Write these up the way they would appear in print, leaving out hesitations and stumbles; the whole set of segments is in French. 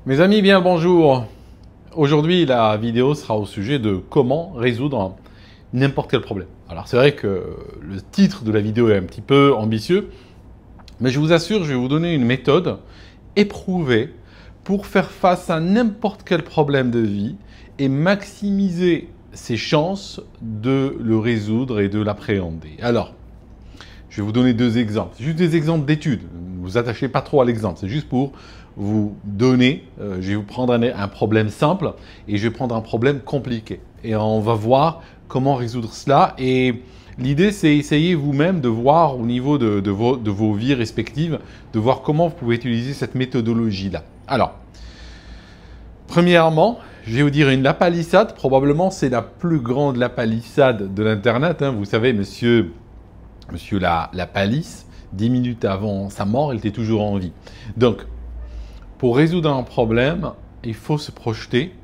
Mes amis, bien le bonjour. Aujourd'hui, la vidéo sera au sujet de comment résoudre n'importe quel problème. Alors, c'est vrai que le titre de la vidéo est un petit peu ambitieux, mais je vous assure, je vais vous donner une méthode éprouvée pour faire face à n'importe quel problème de vie et maximiser ses chances de le résoudre et de l'appréhender. Alors, je vais vous donner deux exemples. Juste des exemples d'études. Ne vous attachez pas trop à l'exemple. C'est juste pour vous donner. Je vais vous prendre un problème simple et je vais prendre un problème compliqué. Et on va voir comment résoudre cela. Et l'idée, c'est essayer vous-même de voir au niveau de vos vies respectives, de voir comment vous pouvez utiliser cette méthodologie-là. Alors, premièrement, je vais vous dire une lapalissade. Probablement, c'est la plus grande lapalissade de l'Internet. Vous savez, Monsieur la Palisse, 10 minutes avant sa mort, il était toujours en vie. Donc, pour résoudre un problème, il faut se projeter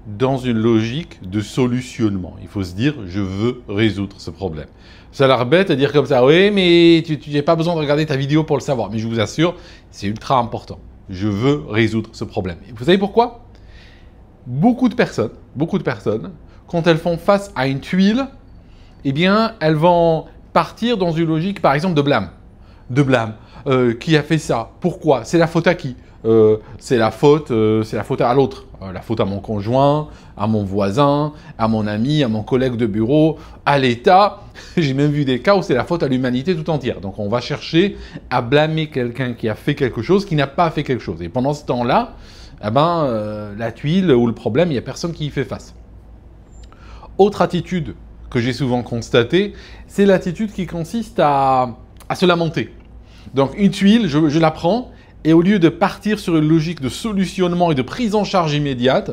dans une logique de solutionnement. Il faut se dire, je veux résoudre ce problème. Ça a l'air bête à dire comme ça, oui, mais tu n'as pas besoin de regarder ta vidéo pour le savoir. Mais je vous assure, c'est ultra important. Je veux résoudre ce problème. Et vous savez pourquoi? Beaucoup de personnes, quand elles font face à une tuile, eh bien, elles vont partir dans une logique, par exemple, de blâme. Qui a fait ça? Pourquoi? C'est la faute à qui? C'est la faute à l'autre. La faute à mon conjoint, à mon voisin, à mon ami, à mon collègue de bureau, à l'État. J'ai même vu des cas où c'est la faute à l'humanité tout entière. Donc, on va chercher à blâmer quelqu'un qui a fait quelque chose, qui n'a pas fait quelque chose. Et pendant ce temps-là, la tuile ou le problème, il n'y a personne qui y fait face. Autre attitude que j'ai souvent constatée, c'est l'attitude qui consiste à se lamenter. Donc une tuile, je la prends et au lieu de partir sur une logique de solutionnement et de prise en charge immédiate,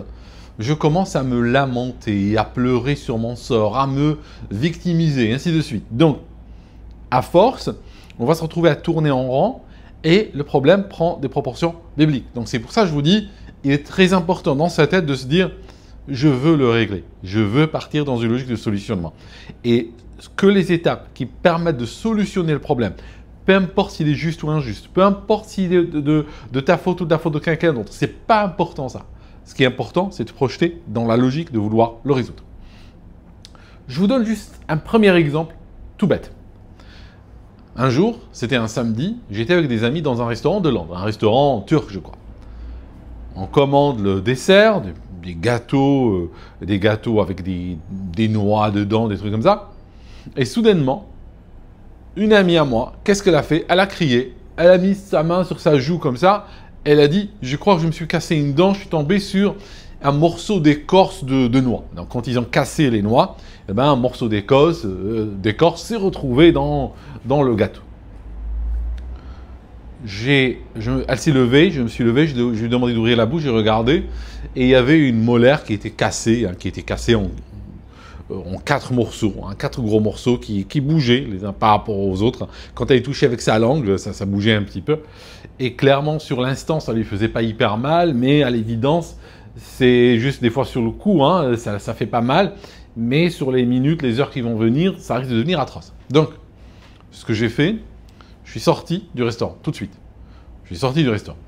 je commence à me lamenter, à pleurer sur mon sort, à me victimiser, ainsi de suite. Donc, à force, on va se retrouver à tourner en rond et le problème prend des proportions bibliques. Donc c'est pour ça que je vous dis, il est très important dans sa tête de se dire je veux le régler, je veux partir dans une logique de solutionnement. Et que les étapes qui permettent de solutionner le problème, peu importe s'il est juste ou injuste, peu importe s'il est de ta faute ou de la faute de quelqu'un d'autre, c'est pas important ça. Ce qui est important, c'est de projeter dans la logique de vouloir le résoudre. Je vous donne juste un premier exemple tout bête. Un jour, c'était un samedi, j'étais avec des amis dans un restaurant de Londres, un restaurant turc je crois. On commande le dessert, des gâteaux avec des noix dedans, des trucs comme ça. Et soudainement, une amie à moi, qu'est-ce qu'elle a fait? Elle a crié, elle a mis sa main sur sa joue comme ça, elle a dit « Je crois que je me suis cassé une dent, je suis tombé sur un morceau d'écorce de noix. » Donc quand ils ont cassé les noix, un morceau d'écorce s'est retrouvé dans le gâteau. Elle s'est levée, je me suis levé, je lui ai demandé d'ouvrir la bouche, j'ai regardé, et il y avait une molaire qui était cassée en 4 morceaux, 4 gros morceaux qui bougeaient les uns par rapport aux autres. Quand elle touchait avec sa langue, ça bougeait un petit peu. Et clairement, sur l'instant, ça ne lui faisait pas hyper mal, mais à l'évidence, c'est juste des fois sur le coup, ça fait pas mal, mais sur les minutes, les heures qui vont venir, ça risque de devenir atroce. Donc, ce que j'ai fait, je suis sorti du restaurant, tout de suite. Je suis sorti du restaurant.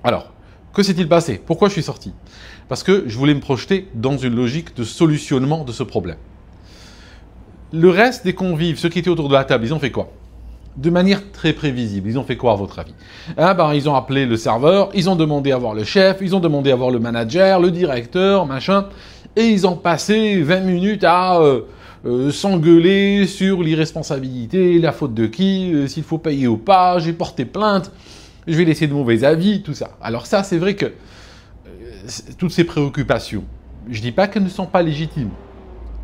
Alors, que s'est-il passé? Pourquoi je suis sorti? Parce que je voulais me projeter dans une logique de solutionnement de ce problème. Le reste des convives, ceux qui étaient autour de la table, ils ont fait quoi? De manière très prévisible. Ils ont fait quoi à votre avis? Ils ont appelé le serveur, ils ont demandé à voir le chef, ils ont demandé à voir le manager, le directeur, machin, et ils ont passé 20 minutes à s'engueuler sur l'irresponsabilité, la faute de qui, s'il faut payer ou pas, j'ai porté plainte, je vais laisser de mauvais avis, tout ça. Alors ça, c'est vrai que toutes ces préoccupations, je ne dis pas qu'elles ne sont pas légitimes,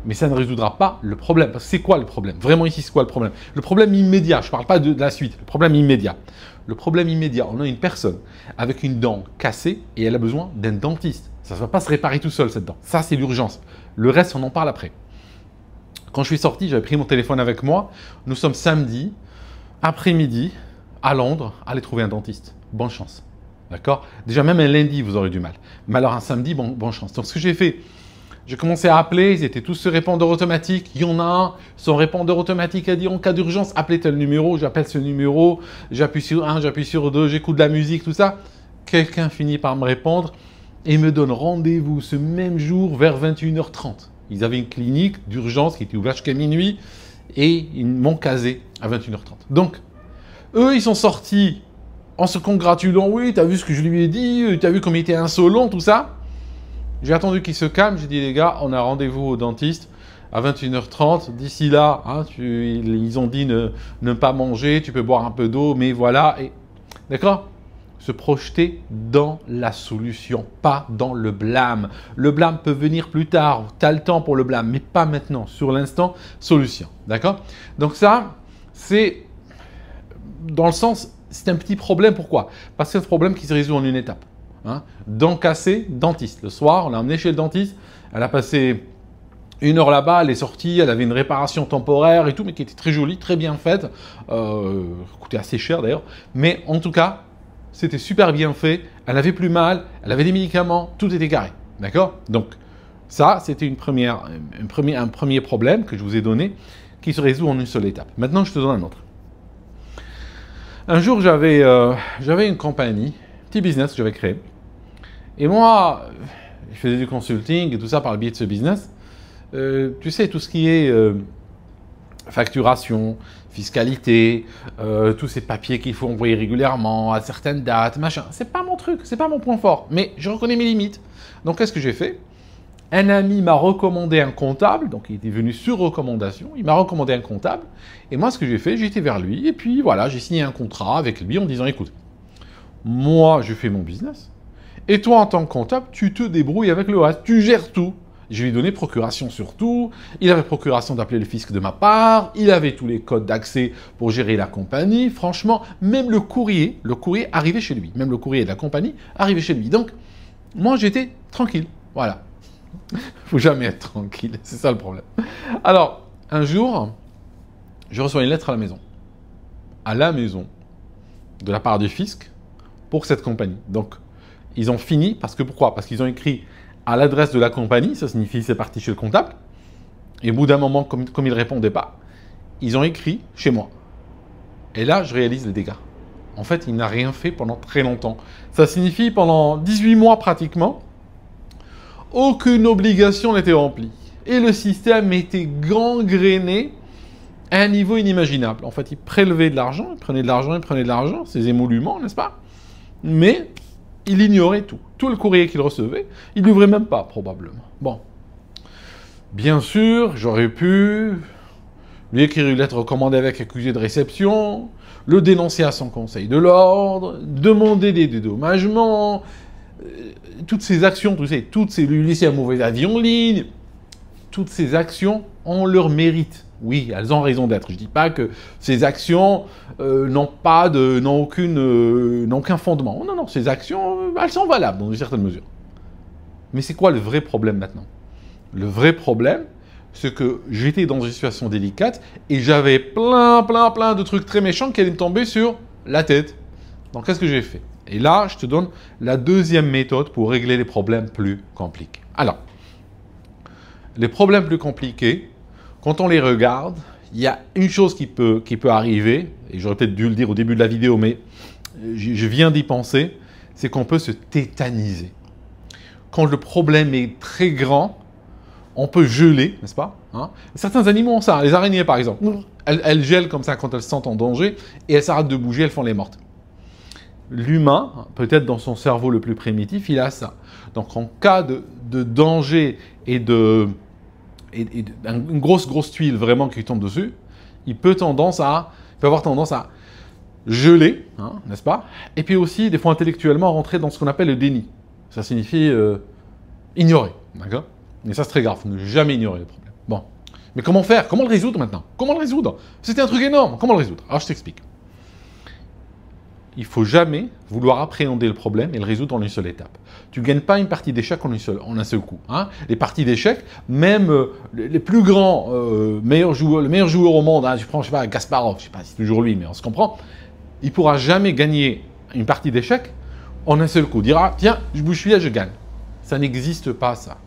mais ça ne résoudra pas le problème. Parce que c'est quoi le problème? Vraiment ici, c'est quoi le problème? Le problème immédiat, je ne parle pas de la suite, le problème immédiat. Le problème immédiat, on a une personne avec une dent cassée et elle a besoin d'un dentiste. Ça ne va pas se réparer tout seul, cette dent. Ça, c'est l'urgence. Le reste, on en parle après. Quand je suis sorti, j'avais pris mon téléphone avec moi. Nous sommes samedi, après-midi, à Londres, allez trouver un dentiste. Bonne chance. D'accord? Déjà, même un lundi, vous aurez du mal. Mais alors, un samedi, bonne chance. Donc, ce que j'ai fait, j'ai commencé à appeler. Ils étaient tous sur répondeur automatique. Il y en a un, son répondeur automatique a dit en cas d'urgence, appelez tel numéro. J'appelle ce numéro. J'appuie sur 1, j'appuie sur 2, j'écoute de la musique, tout ça. quelqu'un finit par me répondre et me donne rendez-vous ce même jour vers 21h30. Ils avaient une clinique d'urgence qui était ouverte jusqu'à minuit et ils m'ont casé à 21h30. Donc, eux, ils sont sortis en se congratulant. Oui, t'as vu ce que je lui ai dit, t'as vu comme il était insolent, tout ça. J'ai attendu qu'il se calme. J'ai dit, les gars, on a rendez-vous au dentiste à 21h30. D'ici là, hein, ils ont dit ne pas manger, tu peux boire un peu d'eau, mais voilà. D'accord ? Se projeter dans la solution, pas dans le blâme. Le blâme peut venir plus tard, tu as le temps pour le blâme, mais pas maintenant, sur l'instant, solution. D'accord ? Donc ça, c'est dans le sens, c'est un petit problème. Pourquoi ? Parce que c'est un problème qui se résout en une étape. Hein ? Dent cassée, dentiste. Le soir, on l'a emmenée chez le dentiste, elle a passé 1 heure là-bas, elle est sortie, elle avait une réparation temporaire et tout, mais qui était très jolie, très bien faite, coûtait assez cher d'ailleurs, mais en tout cas, c'était super bien fait, elle n'avait plus mal, elle avait des médicaments, tout était carré. D'accord ? Donc, ça, c'était un premier problème que je vous ai donné qui se résout en une seule étape. Maintenant, je te donne un autre. Un jour, j'avais une compagnie, petit business que j'avais créé. Et moi, je faisais du consulting et tout ça par le biais de ce business. Tu sais, tout ce qui est facturation, fiscalité, tous ces papiers qu'il faut envoyer régulièrement à certaines dates, machin. C'est pas mon truc, c'est pas mon point fort. Mais je reconnais mes limites. Donc, qu'est-ce que j'ai fait ? Un ami m'a recommandé un comptable, donc il était venu sur recommandation. Il m'a recommandé un comptable. Et moi, ce que j'ai fait, j'ai été vers lui. Et puis voilà, j'ai signé un contrat avec lui en disant, écoute, moi, je fais mon business. Et toi, en tant que comptable, tu te débrouilles avec le reste. Tu gères tout. Je lui ai donné procuration sur tout. Il avait procuration d'appeler le fisc de ma part. Il avait tous les codes d'accès pour gérer la compagnie. Franchement, même le courrier arrivait chez lui. Même le courrier de la compagnie arrivait chez lui. Donc, moi, j'étais tranquille. Voilà. Faut jamais être tranquille. C'est ça le problème. Alors, un jour, je reçois une lettre à la maison. À la maison, de la part du fisc, pour cette compagnie. Donc, ils ont fini, parce que pourquoi ? Parce qu'ils ont écrit à l'adresse de la compagnie, ça signifie c'est parti chez le comptable, et au bout d'un moment, comme ils ne répondaient pas, ils ont écrit chez moi. Et là, je réalise les dégâts. En fait, il n'a rien fait pendant très longtemps. Ça signifie pendant 18 mois pratiquement, aucune obligation n'était remplie. Et le système était gangréné à un niveau inimaginable. En fait, il prélevait de l'argent, il prenait de l'argent, ses émoluments, n'est-ce pas ? Mais il ignorait tout. Tout le courrier qu'il recevait, il n'ouvrait même pas, probablement. Bon. Bien sûr, j'aurais pu lui écrire une lettre recommandée avec accusé de réception, le dénoncer à son conseil de l'ordre, demander des dédommagements, toutes ces actions, lui laisser un mauvais avis en ligne, toutes ces actions ont leur mérite. Oui, elles ont raison d'être. Je ne dis pas que ces actions n'ont aucun fondement. Non, ces actions, elles sont valables dans une certaine mesure. Mais c'est quoi le vrai problème maintenant ? Le vrai problème, c'est que j'étais dans une situation délicate et j'avais plein de trucs très méchants qui allaient me tomber sur la tête. Donc, qu'est-ce que j'ai fait ? Et là, je te donne la deuxième méthode pour régler les problèmes plus compliqués. Alors, les problèmes plus compliqués, quand on les regarde, il y a une chose qui peut arriver, et j'aurais peut-être dû le dire au début de la vidéo, mais je viens d'y penser, c'est qu'on peut se tétaniser. Quand le problème est très grand, on peut geler, n'est-ce pas ? Certains animaux ont ça, les araignées par exemple. Elles gèlent comme ça quand elles se sentent en danger, et elles s'arrêtent de bouger, elles font les mortes. L'humain, peut-être dans son cerveau le plus primitif, il a ça. Donc en cas de danger et une grosse tuile vraiment qui tombe dessus, il peut avoir tendance à geler, n'est-ce pas ? Et puis aussi, des fois intellectuellement, rentrer dans ce qu'on appelle le déni. Ça signifie ignorer, d'accord ? Et ça, c'est très grave, il ne faut jamais ignorer le problème. Bon, mais comment faire ? Comment le résoudre maintenant ? Comment le résoudre ? C'était un truc énorme, comment le résoudre ? Alors, je t'explique. Il ne faut jamais vouloir appréhender le problème et le résoudre en une seule étape. Tu ne gagnes pas une partie d'échec en un seul coup. Les parties d'échec, même les plus grands, le meilleur joueur au monde, je prends, je sais pas, Kasparov, je ne sais pas si c'est toujours lui, mais on se comprend, il ne pourra jamais gagner une partie d'échec en un seul coup. Il dira, tiens, je bouge celui-là, je gagne. Ça n'existe pas, ça.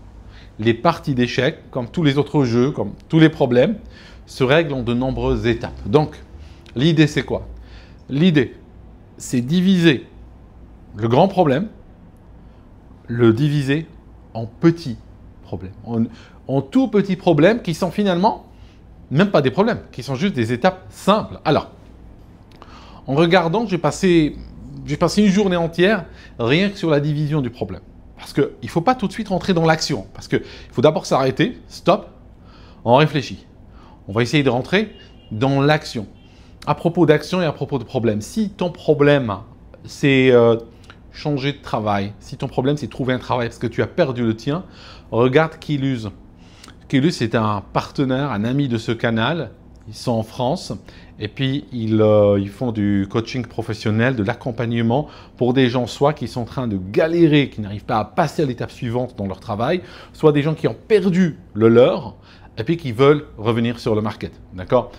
Les parties d'échec, comme tous les autres jeux, comme tous les problèmes, se règlent en de nombreuses étapes. Donc, l'idée, c'est quoi ? L'idée, c'est diviser le grand problème, le diviser en petits problèmes, en tout petits problèmes qui sont finalement même pas des problèmes, qui sont juste des étapes simples. Alors, en regardant, j'ai passé une journée entière rien que sur la division du problème. Parce qu'il ne faut pas tout de suite rentrer dans l'action. Parce qu'il faut d'abord s'arrêter, stop, on réfléchit. On va essayer de rentrer dans l'action. À propos d'action et à propos de problème, si ton problème, c'est changer de travail, si ton problème, c'est trouver un travail parce que tu as perdu le tien, regarde Keylus. Keylus, c'est un partenaire, un ami de ce canal. Ils sont en France et puis ils font du coaching professionnel, de l'accompagnement pour des gens soit qui sont en train de galérer, qui n'arrivent pas à passer à l'étape suivante dans leur travail, soit des gens qui ont perdu le leur et puis qui veulent revenir sur le market. D'accord ?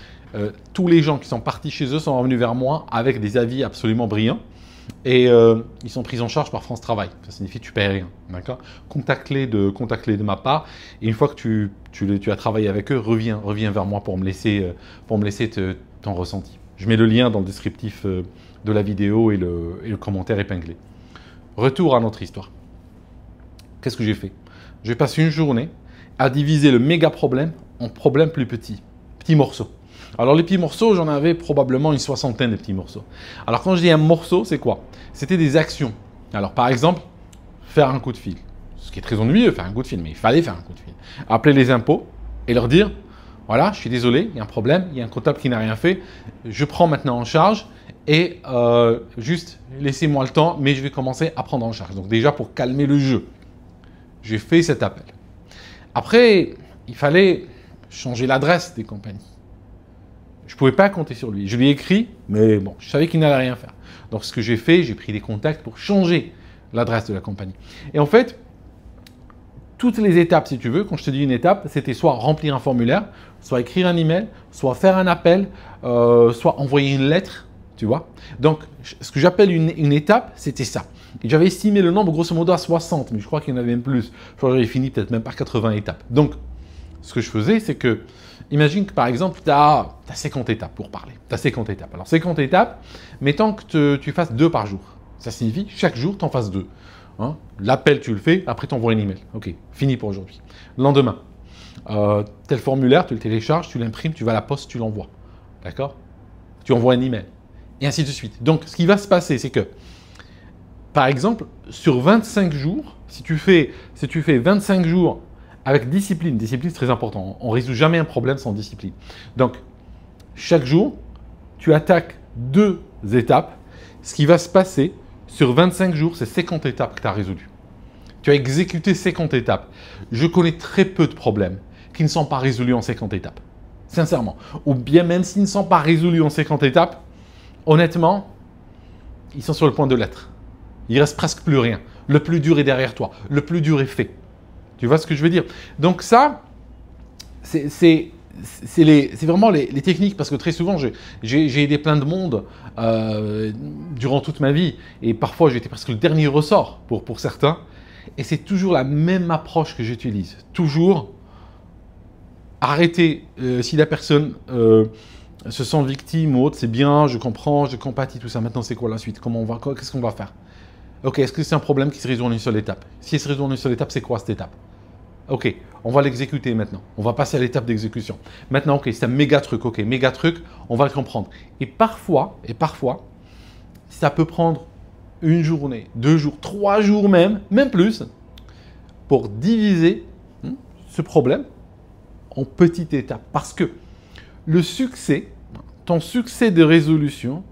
Tous les gens qui sont partis chez eux sont revenus vers moi avec des avis absolument brillants et ils sont pris en charge par France Travail. Ça signifie que tu ne payes rien. D'accord ? Contacte-les de ma part et une fois que tu as travaillé avec eux, reviens vers moi pour me laisser ton ressenti. Je mets le lien dans le descriptif de la vidéo et le commentaire épinglé. Retour à notre histoire. Qu'est-ce que j'ai fait ? J'ai passé une journée à diviser le méga problème en problèmes plus petits morceaux. Alors les petits morceaux, j'en avais probablement une soixantaine de petits morceaux. Alors quand je dis un morceau, c'est quoi ? C'était des actions. Alors par exemple, faire un coup de fil. Ce qui est très ennuyeux, faire un coup de fil, mais il fallait faire un coup de fil. Appeler les impôts et leur dire, voilà, je suis désolé, il y a un problème, il y a un comptable qui n'a rien fait, je prends maintenant en charge et juste laissez-moi le temps, mais je vais commencer à prendre en charge. Donc déjà pour calmer le jeu, j'ai fait cet appel. Après, il fallait changer l'adresse des compagnies. Je ne pouvais pas compter sur lui. Je lui ai écrit, mais bon, je savais qu'il n'allait rien faire. Donc, ce que j'ai fait, j'ai pris des contacts pour changer l'adresse de la compagnie. Et en fait, toutes les étapes, si tu veux, quand je te dis une étape, c'était soit remplir un formulaire, soit écrire un email, soit faire un appel, soit envoyer une lettre, tu vois. Donc, ce que j'appelle une étape, c'était ça. Et j'avais estimé le nombre, grosso modo, à 60, mais je crois qu'il y en avait même plus. Je crois que j'avais fini peut-être même par 80 étapes. Donc, ce que je faisais, c'est que, imagine que par exemple, tu as 50 étapes pour parler. Tu as 50 étapes. Alors 50 étapes, mettons que tu fasses 2 par jour. Ça signifie chaque jour, tu en fasses 2. Hein? L'appel, tu le fais, après tu envoies un email. Ok, fini pour aujourd'hui. Le lendemain, tel formulaire, tu le télécharges, tu l'imprimes, tu vas à la poste, tu l'envoies. D'accord? Tu envoies un email. Et ainsi de suite. Donc, ce qui va se passer, c'est que, par exemple, sur 25 jours, si tu fais 25 jours avec discipline, c'est très important. On ne résout jamais un problème sans discipline. Donc, chaque jour, tu attaques 2 étapes. Ce qui va se passer sur 25 jours, c'est 50 étapes que tu as résolues. Tu as exécuté 50 étapes. Je connais très peu de problèmes qui ne sont pas résolus en 50 étapes. Sincèrement. Ou bien même s'ils ne sont pas résolus en 50 étapes, honnêtement, ils sont sur le point de l'être. Il ne reste presque plus rien. Le plus dur est derrière toi. Le plus dur est fait. Tu vois ce que je veux dire? Donc ça, c'est vraiment les techniques, parce que très souvent, j'ai aidé plein de monde durant toute ma vie, et parfois j'étais presque le dernier ressort pour certains, et c'est toujours la même approche que j'utilise. Toujours arrêter, si la personne se sent victime ou autre, c'est bien, je comprends, je compatis, tout ça. Maintenant, c'est quoi la suite? Qu'est-ce qu'on va faire? Ok, est-ce que c'est un problème qui se résout en une seule étape? Si il se résout en une seule étape, c'est quoi cette étape? Ok, on va l'exécuter maintenant. On va passer à l'étape d'exécution. Maintenant, ok, c'est un méga truc. Ok, méga truc, on va le comprendre. Et parfois, ça peut prendre une journée, 2 jours, 3 jours même plus, pour diviser ce problème en petites étapes. Parce que le succès, ton succès de résolution,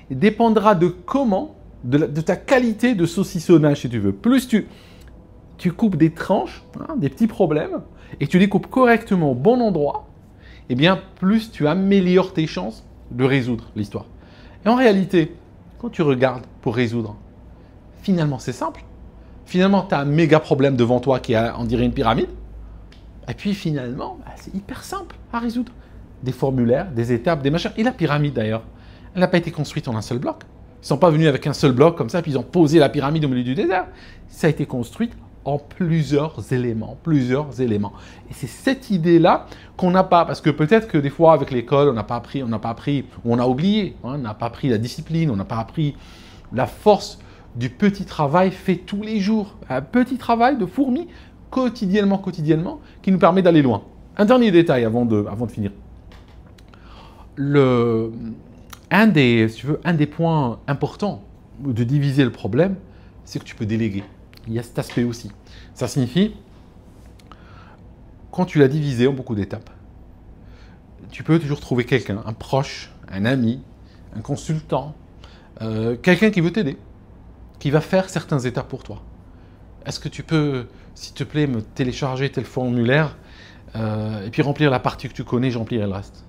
dépendra de comment, de ta qualité de saucissonnage, si tu veux. Plus tu coupes des tranches, des petits problèmes, et tu les coupes correctement au bon endroit, eh bien, plus tu améliores tes chances de résoudre l'histoire. Et en réalité, quand tu regardes pour résoudre, finalement, c'est simple. Finalement, tu as un méga problème devant toi qui a, on dirait, une pyramide. Et puis, finalement, c'est hyper simple à résoudre. Des formulaires, des étapes, des machins. Et la pyramide, d'ailleurs, elle n'a pas été construite en un seul bloc. Ils ne sont pas venus avec un seul bloc comme ça, puis ils ont posé la pyramide au milieu du désert. Ça a été construit en plusieurs éléments. Et c'est cette idée-là qu'on n'a pas, parce que peut-être que des fois, avec l'école, on n'a pas appris, ou on a oublié, on n'a pas appris la discipline, on n'a pas appris la force du petit travail fait tous les jours. Un petit travail de fourmi quotidiennement, qui nous permet d'aller loin. Un dernier détail avant de finir. Un des points importants de diviser le problème, c'est que tu peux déléguer. Il y a cet aspect aussi. Ça signifie, quand tu l'as divisé en beaucoup d'étapes, tu peux toujours trouver quelqu'un, un proche, un ami, un consultant, quelqu'un qui veut t'aider, qui va faire certaines étapes pour toi. Est-ce que tu peux, s'il te plaît, me télécharger tel formulaire et puis remplir la partie que tu connais, j'emplirai le reste.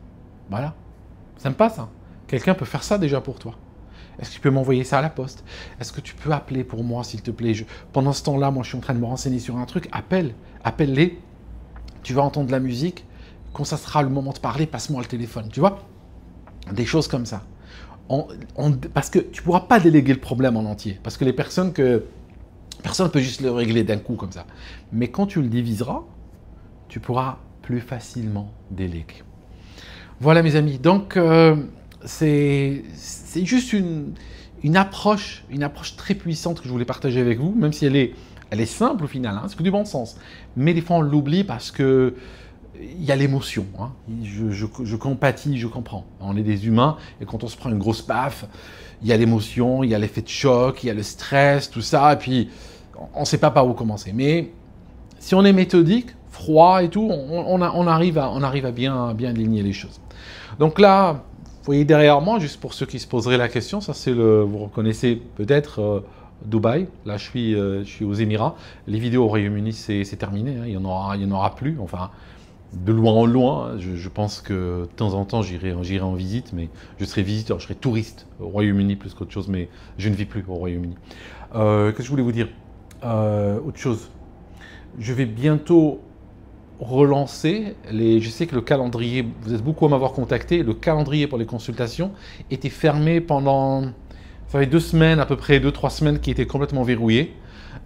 Voilà. Sympa ça. Quelqu'un peut faire ça déjà pour toi. Est-ce que tu peux m'envoyer ça à la poste? Est-ce que tu peux appeler pour moi, s'il te plaît? Pendant ce temps-là, moi, je suis en train de me renseigner sur un truc. Appelle-les. Tu vas entendre de la musique. Quand ça sera le moment de parler, passe-moi le téléphone. Tu vois? Des choses comme ça. Parce que tu ne pourras pas déléguer le problème en entier. Parce que personne ne peut juste le régler d'un coup comme ça. Mais quand tu le diviseras, tu pourras plus facilement déléguer. Voilà mes amis. Donc, c'est juste une approche très puissante que je voulais partager avec vous, même si elle est simple au final, hein, c'est que du bon sens. Mais des fois, on l'oublie parce que il y a l'émotion. Hein. Je compatis, je comprends. On est des humains et quand on se prend une grosse baffe, il y a l'émotion, il y a l'effet de choc, il y a le stress, tout ça, et puis on ne sait pas par où commencer. Mais si on est méthodique, froid et tout, on arrive à bien aligner les choses. Donc là, vous voyez derrière moi, juste pour ceux qui se poseraient la question, ça c'est vous reconnaissez peut-être Dubaï. Là, je suis aux Émirats. Les vidéos au Royaume-Uni, c'est terminé. Hein. Il y en aura plus. Enfin, de loin en loin. Je pense que de temps en temps, j'irai en visite, mais je serai visiteur, je serai touriste au Royaume-Uni plus qu'autre chose, mais je ne vis plus au Royaume-Uni. Qu'est-ce que je voulais vous dire? Autre chose. Je vais bientôt relancer je sais que le calendrier, vous êtes beaucoup à m'avoir contacté, le calendrier pour les consultations était fermé pendant, ça fait 2 semaines, à peu près 2-3 semaines qui était complètement verrouillé.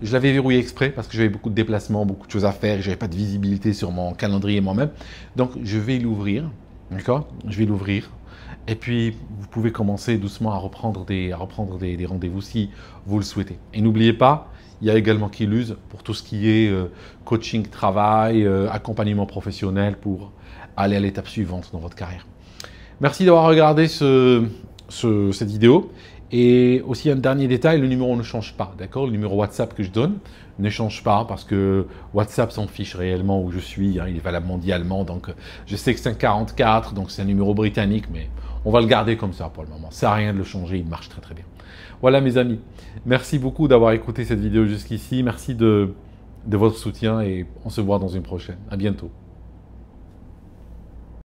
Je l'avais verrouillé exprès parce que j'avais beaucoup de déplacements, beaucoup de choses à faire et j'avais pas de visibilité sur mon calendrier moi-même. Donc je vais l'ouvrir, d'accord? Je vais l'ouvrir. Et puis, vous pouvez commencer doucement à reprendre des rendez-vous si vous le souhaitez. Et n'oubliez pas, il y a également Quiluse pour tout ce qui est coaching, travail, accompagnement professionnel pour aller à l'étape suivante dans votre carrière. Merci d'avoir regardé cette vidéo. Et aussi un dernier détail, le numéro ne change pas, d'accord? Le numéro WhatsApp que je donne ne change pas parce que WhatsApp s'en fiche réellement où je suis, hein, il est valable mondialement, donc je sais que c'est un 44, donc c'est un numéro britannique, mais on va le garder comme ça pour le moment. Ça sert à rien de le changer, il marche très très bien. Voilà mes amis, merci beaucoup d'avoir écouté cette vidéo jusqu'ici, merci de votre soutien et on se voit dans une prochaine. À bientôt.